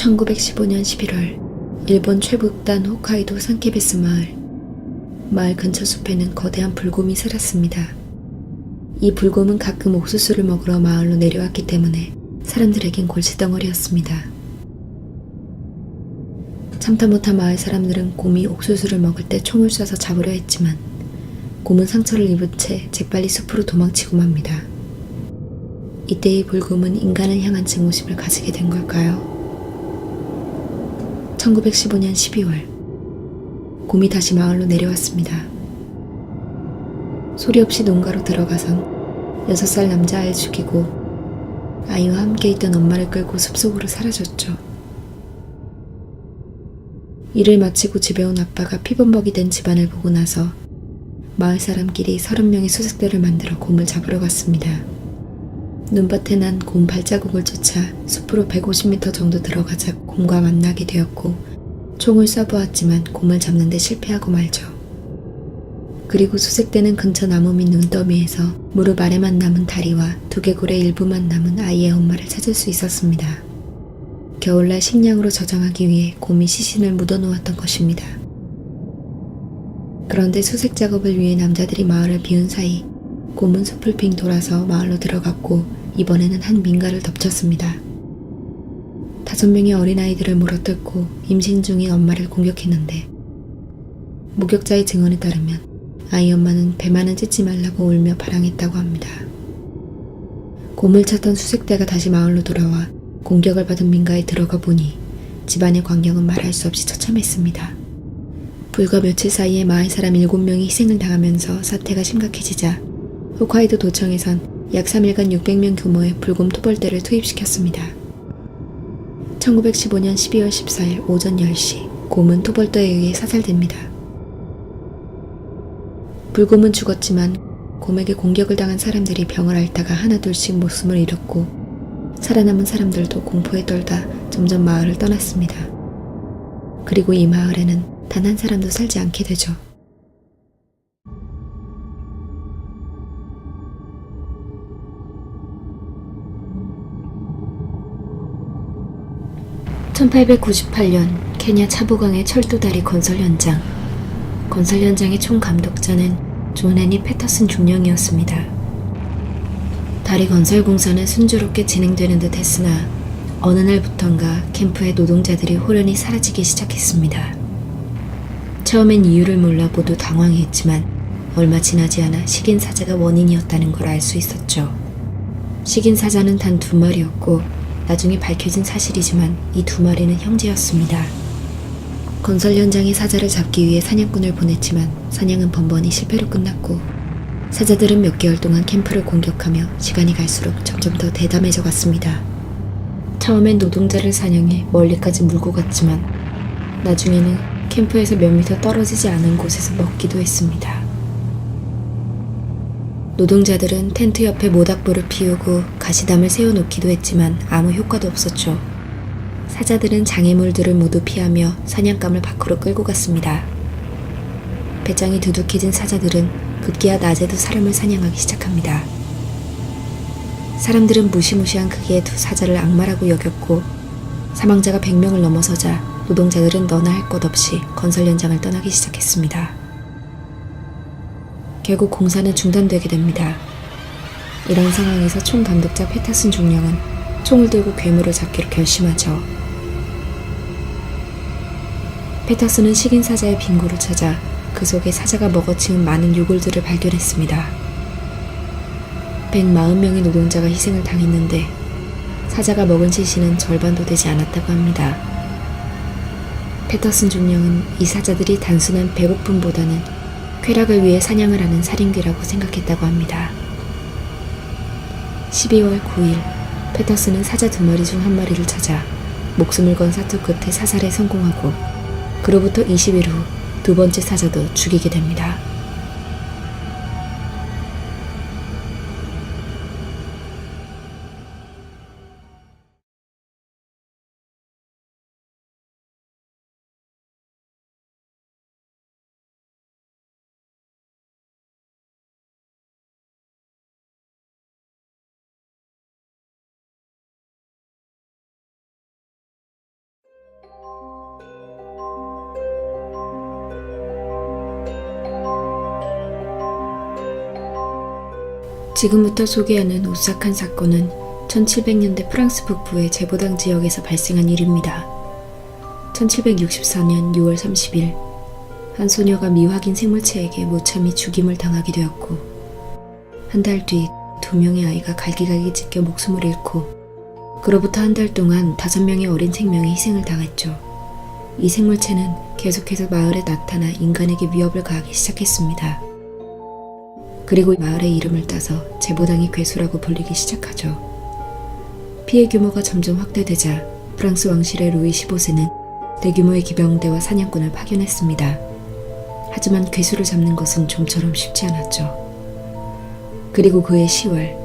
1915년 11월 일본 최북단 홋카이도 산케베스 마을 근처 숲에는 거대한 불곰이 살았습니다. 이 불곰은 가끔 옥수수를 먹으러 마을로 내려왔기 때문에 사람들에겐 골칫덩어리였습니다. 참다 못한 마을 사람들은 곰이 옥수수를 먹을 때 총을 쏴서 잡으려 했지만 곰은 상처를 입은 채 재빨리 숲으로 도망치고 맙니다. 이때 이 불곰은 인간을 향한 증오심을 가지게 된 걸까요? 1915년 12월 곰이 다시 마을로 내려왔습니다. 소리 없이 농가로 들어가선 6살 남자아이를 죽이고 아이와 함께 있던 엄마를 끌고 숲속으로 사라졌죠. 일을 마치고 집에 온 아빠가 피범벅이 된 집안을 보고 나서 마을 사람끼리 30명의 수색대를 만들어 곰을 잡으러 갔습니다. 눈밭에 난 곰 발자국을 쫓아 숲으로 150m 정도 들어가자 곰과 만나게 되었고 총을 쏴보았지만 곰을 잡는 데 실패하고 말죠. 그리고 수색대는 근처 나무 밑 눈더미에서 무릎 아래만 남은 다리와 두개골의 일부만 남은 아이의 엄마를 찾을 수 있었습니다. 겨울날 식량으로 저장하기 위해 곰이 시신을 묻어놓았던 것입니다. 그런데 수색 작업을 위해 남자들이 마을을 비운 사이 곰은 숲을 빙 돌아서 마을로 들어갔고 이번에는 한 민가를 덮쳤습니다. 5명의 어린아이들을 물어뜯고 임신 중인 엄마를 공격했는데 목격자의 증언에 따르면 아이 엄마는 배만은 찢지 말라고 울며 발항했다고 합니다. 곰을 찾던 수색대가 다시 마을로 돌아와 공격을 받은 민가에 들어가 보니 집안의 광경은 말할 수 없이 처참했습니다. 불과 며칠 사이에 마을 사람 7명이 희생을 당하면서 사태가 심각해지자 홋카이도 도청에선 약 3일간 600명 규모의 불곰 토벌대를 투입시켰습니다. 1915년 12월 14일 오전 10시 곰은 토벌대에 의해 사살됩니다. 불곰은 죽었지만 곰에게 공격을 당한 사람들이 병을 앓다가 하나둘씩 목숨을 잃었고 살아남은 사람들도 공포에 떨다 점점 마을을 떠났습니다. 그리고 이 마을에는 단 한 사람도 살지 않게 되죠. (1898년) 케냐 차보강의 철도다리 건설 현장. 건설 현장의 총감독자는 존 애니 패터슨 중령이었습니다. 다리 건설 공사는 순조롭게 진행되는 듯 했으나 어느 날부턴가 캠프의 노동자들이 호련히 사라지기 시작했습니다. 처음엔 이유를 몰라 모두 당황했지만 얼마 지나지 않아 식인 사자가 원인이었다는 걸 알 수 있었죠. 식인 사자는 단 2마리였고 나중에 밝혀진 사실이지만 이 2마리는 형제였습니다. 건설 현장에 사자를 잡기 위해 사냥꾼을 보냈지만 사냥은 번번이 실패로 끝났고 사자들은 몇 개월 동안 캠프를 공격하며 시간이 갈수록 점점 더 대담해져 갔습니다. 처음엔 노동자를 사냥해 멀리까지 물고 갔지만 나중에는 캠프에서 몇 미터 떨어지지 않은 곳에서 먹기도 했습니다. 노동자들은 텐트 옆에 모닥불을 피우고 가시담을 세워놓기도 했지만 아무 효과도 없었죠. 사자들은 장애물들을 모두 피하며 사냥감을 밖으로 끌고 갔습니다. 배짱이 두둑해진 사자들은 급기야 낮에도 사람을 사냥하기 시작합니다. 사람들은 무시무시한 크기의 2 사자를 악마라고 여겼고 사망자가 100명을 넘어서자 노동자들은 너나 할 것 없이 건설 현장을 떠나기 시작했습니다. 결국 공사는 중단되게 됩니다. 이런 상황에서 총감독자 패터슨 중령은 총을 들고 괴물을 잡기로 결심하죠. 패터슨은 식인 사자의 빙고를 찾아 그 속에 사자가 먹어치운 많은 유골들을 발견했습니다. 140명의 노동자가 희생을 당했는데 사자가 먹은 시신은 절반도 되지 않았다고 합니다. 패터슨 중령은 이 사자들이 단순한 배고픔보다는 쾌락을 위해 사냥을 하는 살인귀라고 생각했다고 합니다. 12월 9일 패터슨은 사자 2마리 중 1마리를 찾아 목숨을 건 사투 끝에 사살에 성공하고 그로부터 20일 후 2번째 사자도 죽이게 됩니다. 지금부터 소개하는 오싹한 사건은 1700년대 프랑스 북부의 제보당 지역에서 발생한 일입니다. 1764년 6월 30일 한 소녀가 미확인 생물체에게 무참히 죽임을 당하게 되었고, 한 달 뒤 2명의 아이가 갈기갈기 찢겨 목숨을 잃고, 그로부터 한 달 동안 5명의 어린 생명이 희생을 당했죠. 이 생물체는 계속해서 마을에 나타나 인간에게 위협을 가하기 시작했습니다. 그리고 마을의 이름을 따서 제보당의 괴수라고 불리기 시작하죠. 피해 규모가 점점 확대되자 프랑스 왕실의 루이 15세는 대규모의 기병대와 사냥꾼을 파견했습니다. 하지만 괴수를 잡는 것은 좀처럼 쉽지 않았죠. 그리고 그해 10월,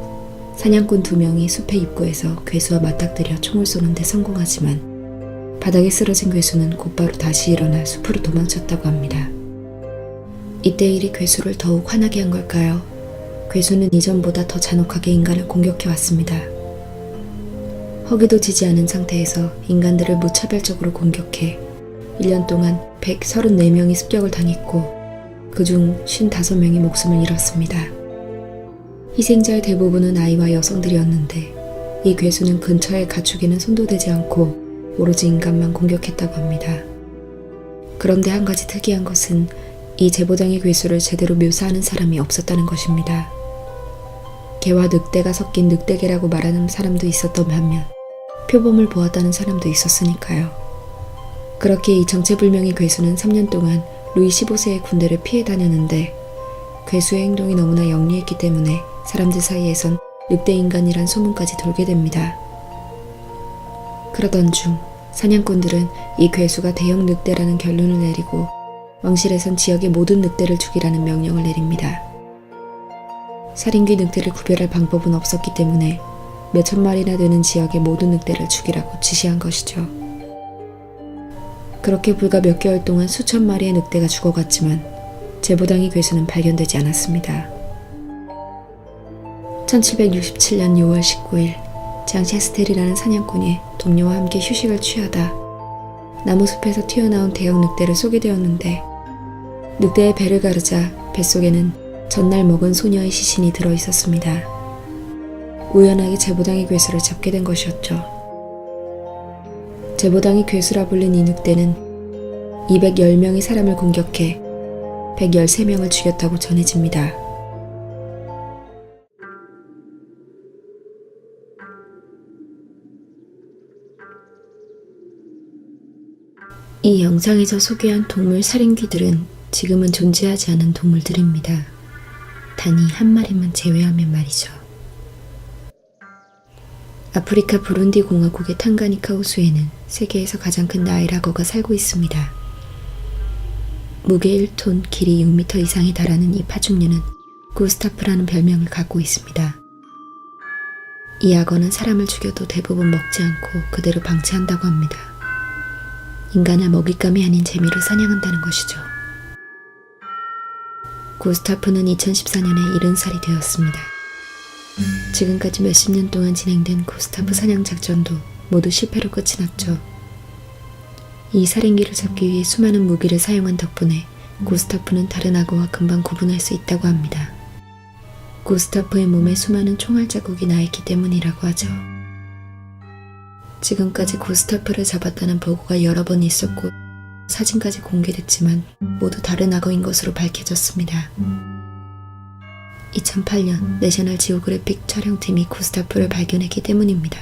사냥꾼 2명이 숲의 입구에서 괴수와 맞닥뜨려 총을 쏘는데 성공하지만 바닥에 쓰러진 괴수는 곧바로 다시 일어나 숲으로 도망쳤다고 합니다. 이때 일이 괴수를 더욱 화나게 한 걸까요? 괴수는 이전보다 더 잔혹하게 인간을 공격해왔습니다. 허기도 지지 않은 상태에서 인간들을 무차별적으로 공격해 1년 동안 134명이 습격을 당했고, 그중 55명이 목숨을 잃었습니다. 희생자의 대부분은 아이와 여성들이었는데, 이 괴수는 근처의 가축에는 손도 대지 않고 오로지 인간만 공격했다고 합니다. 그런데 한 가지 특이한 것은 이 제보당의 괴수를 제대로 묘사하는 사람이 없었다는 것입니다. 개와 늑대가 섞인 늑대개라고 말하는 사람도 있었던 반면 표범을 보았다는 사람도 있었으니까요. 그렇게 이 정체불명의 괴수는 3년 동안 루이 15세의 군대를 피해 다녔는데, 괴수의 행동이 너무나 영리했기 때문에 사람들 사이에선 늑대인간이란 소문까지 돌게 됩니다. 그러던 중 사냥꾼들은 이 괴수가 대형 늑대라는 결론을 내리고 왕실에선 지역의 모든 늑대를 죽이라는 명령을 내립니다. 살인귀 늑대를 구별할 방법은 없었기 때문에 몇천 마리나 되는 지역의 모든 늑대를 죽이라고 지시한 것이죠. 그렇게 불과 몇 개월 동안 수천 마리의 늑대가 죽어갔지만 제보당의 괴수는 발견되지 않았습니다. 1767년 6월 19일 장 샤스텔이라는 사냥꾼이 동료와 함께 휴식을 취하다 나무숲에서 튀어나온 대형 늑대를 쏘게 되었는데, 늑대의 배를 가르자 뱃속에는 전날 먹은 소녀의 시신이 들어있었습니다. 우연하게 제보당의 괴수를 잡게 된 것이었죠. 제보당이 괴수라 불린 이 늑대는 210명의 사람을 공격해 113명을 죽였다고 전해집니다. 이 영상에서 소개한 동물 살인귀들은 지금은 존재하지 않은 동물들입니다. 단이 한 마리만 제외하면 말이죠. 아프리카 부룬디 공화국의 탕가니카 호수에는 세계에서 가장 큰 나일악어가 살고 있습니다. 무게 1톤, 길이 6m 이상에 달하는 이 파충류는 구스타프라는 별명을 갖고 있습니다. 이 악어는 사람을 죽여도 대부분 먹지 않고 그대로 방치한다고 합니다. 인간을 먹잇감이 아닌 재미로 사냥한다는 것이죠. 구스타프는 2014년에 70살이 되었습니다. 지금까지 몇십 년 동안 진행된 구스타프 사냥 작전도 모두 실패로 끝이 났죠. 이 살인귀를 잡기 위해 수많은 무기를 사용한 덕분에 구스타프는 다른 악어와 금방 구분할 수 있다고 합니다. 구스타프의 몸에 수많은 총알 자국이 나있기 때문이라고 하죠. 지금까지 구스타프를 잡았다는 보고가 여러 번 있었고 사진까지 공개됐지만 모두 다른 악어인 것으로 밝혀졌습니다. 2008년 내셔널 지오그래픽 촬영팀이 구스타프를 발견했기 때문입니다.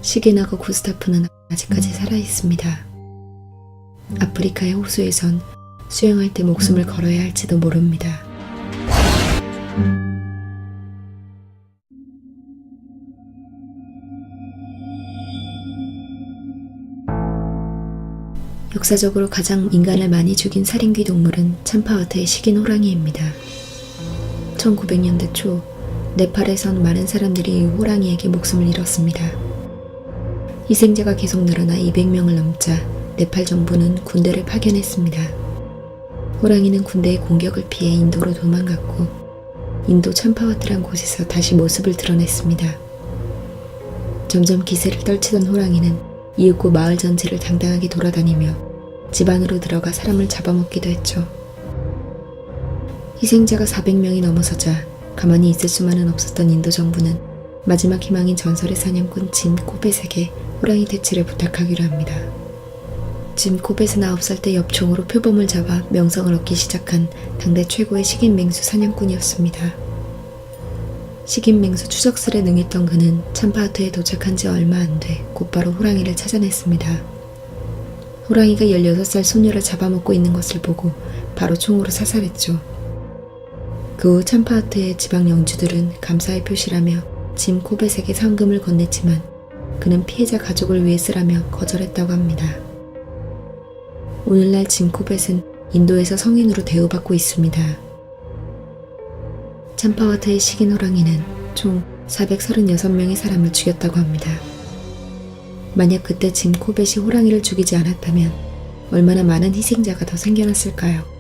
식인악어 구스타프는 아직까지 살아있습니다. 아프리카의 호수에선 수영할 때 목숨을 걸어야 할지도 모릅니다. 역사적으로 가장 인간을 많이 죽인 살인귀 동물은 참파와트의 식인 호랑이입니다. 1900년대 초 네팔에선 많은 사람들이 이 호랑이에게 목숨을 잃었습니다. 희생자가 계속 늘어나 200명을 넘자 네팔 정부는 군대를 파견했습니다. 호랑이는 군대의 공격을 피해 인도로 도망갔고 인도 참파와트란 곳에서 다시 모습을 드러냈습니다. 점점 기세를 떨치던 호랑이는 이윽고 마을 전체를 당당하게 돌아다니며 집 안으로 들어가 사람을 잡아먹기도 했죠. 희생자가 400명이 넘어서자 가만히 있을 수만은 없었던 인도 정부는 마지막 희망인 전설의 사냥꾼 짐 코벳에게 호랑이 퇴치를 부탁하기로 합니다. 짐 코벳은 9살 때 엽총으로 표범을 잡아 명성을 얻기 시작한 당대 최고의 식인맹수 사냥꾼이었습니다. 식인맹수 추적술에 능했던 그는 참파하트에 도착한 지 얼마 안 돼 곧바로 호랑이를 찾아냈습니다. 호랑이가 16살 소녀를 잡아먹고 있는 것을 보고 바로 총으로 사살했죠. 그 후 참파하트의 지방 영주들은 감사의 표시라며 짐 코벳에게 상금을 건넸지만 그는 피해자 가족을 위해 쓰라며 거절했다고 합니다. 오늘날 짐 코벳은 인도에서 성인으로 대우받고 있습니다. 참파와트의 식인 호랑이는 총 436명의 사람을 죽였다고 합니다. 만약 그때 짐 코벳이 호랑이를 죽이지 않았다면 얼마나 많은 희생자가 더 생겨났을까요?